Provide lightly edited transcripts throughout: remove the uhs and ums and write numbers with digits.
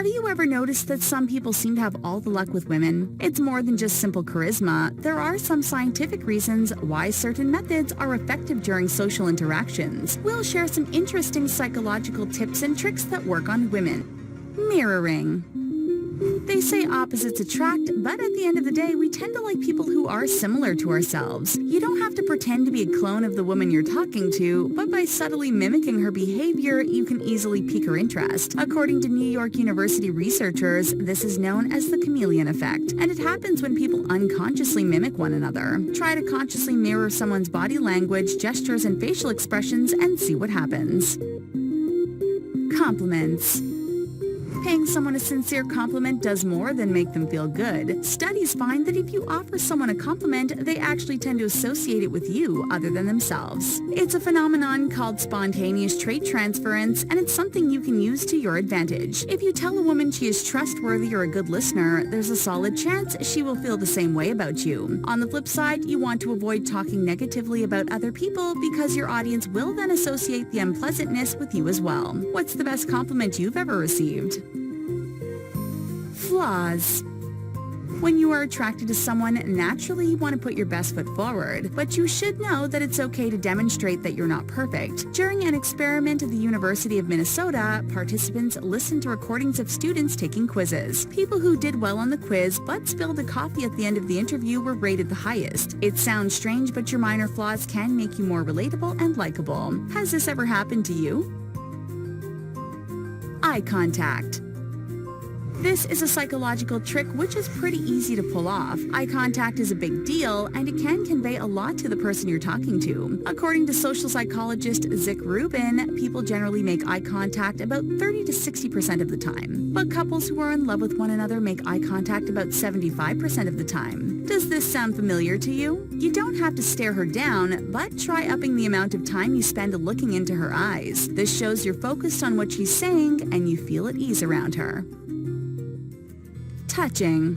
Have you ever noticed that some people seem to have all the luck with women? It's more than just simple charisma. There are some scientific reasons why certain methods are effective during social interactions. We'll share some interesting psychological tips and tricks that work on women. Mirroring. They say opposites attract, but at the end of the day, we tend to like people who are similar to ourselves. You don't have to pretend to be a clone of the woman you're talking to, but by subtly mimicking her behavior, you can easily pique her interest. According to New York University researchers, this is known as the chameleon effect, and it happens when people unconsciously mimic one another. Try to consciously mirror someone's body language, gestures, and facial expressions and see what happens. Compliments. Paying someone a sincere compliment does more than make them feel good. Studies find that if you offer someone a compliment, they actually tend to associate it with you other than themselves. It's a phenomenon called spontaneous trait transference, and it's something you can use to your advantage. If you tell a woman she is trustworthy or a good listener, there's a solid chance she will feel the same way about you. On the flip side, you want to avoid talking negatively about other people because your audience will then associate the unpleasantness with you as well. What's the best compliment you've ever received? Flaws. When you are attracted to someone, naturally you want to put your best foot forward, but you should know that it's okay to demonstrate that you're not perfect. During an experiment at the University of Minnesota, participants listened to recordings of students taking quizzes. People who did well on the quiz but spilled a coffee at the end of the interview were rated the highest. It sounds strange, but your minor flaws can make you more relatable and likable. Has this ever happened to you? Eye contact. This is a psychological trick which is pretty easy to pull off. Eye contact is a big deal, and it can convey a lot to the person you're talking to. According to social psychologist Zick Rubin, people generally make eye contact about 30 to 60% of the time. But couples who are in love with one another make eye contact about 75% of the time. Does this sound familiar to you? You don't have to stare her down, but try upping the amount of time you spend looking into her eyes. This shows you're focused on what she's saying and you feel at ease around her. Touching.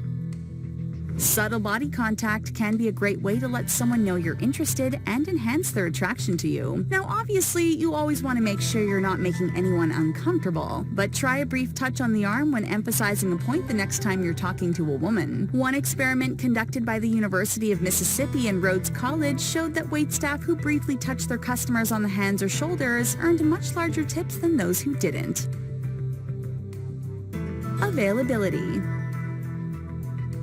Subtle body contact can be a great way to let someone know you're interested and enhance their attraction to you. Now, obviously, you always want to make sure you're not making anyone uncomfortable, but try a brief touch on the arm when emphasizing a point the next time you're talking to a woman. One experiment conducted by the University of Mississippi and Rhodes College showed that waitstaff who briefly touched their customers on the hands or shoulders earned much larger tips than those who didn't. Availability.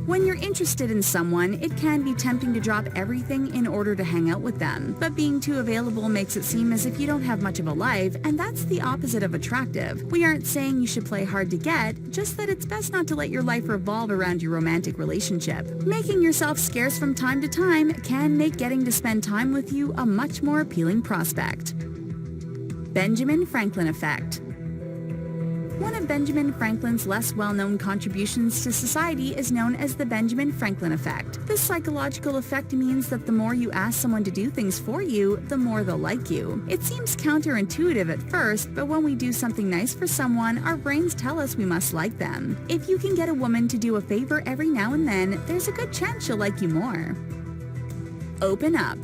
When you're interested in someone, it can be tempting to drop everything in order to hang out with them. But being too available makes it seem as if you don't have much of a life, and that's the opposite of attractive. We aren't saying you should play hard to get, just that it's best not to let your life revolve around your romantic relationship. Making yourself scarce from time to time can make getting to spend time with you a much more appealing prospect. Benjamin Franklin effect. One of Benjamin Franklin's less well-known contributions to society is known as the Benjamin Franklin effect. This psychological effect means that the more you ask someone to do things for you, the more they'll like you. It seems counterintuitive at first, but when we do something nice for someone, our brains tell us we must like them. If you can get a woman to do a favor every now and then, there's a good chance she'll like you more. Open up.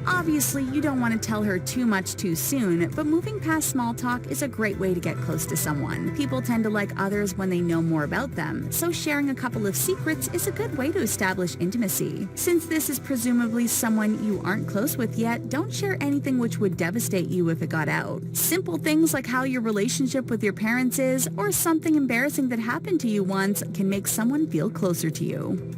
Obviously, you don't want to tell her too much too soon, but moving past small talk is a great way to get close to someone. People tend to like others when they know more about them, so sharing a couple of secrets is a good way to establish intimacy. Since this is presumably someone you aren't close with yet, don't share anything which would devastate you if it got out. Simple things like how your relationship with your parents is, or something embarrassing that happened to you once, can make someone feel closer to you.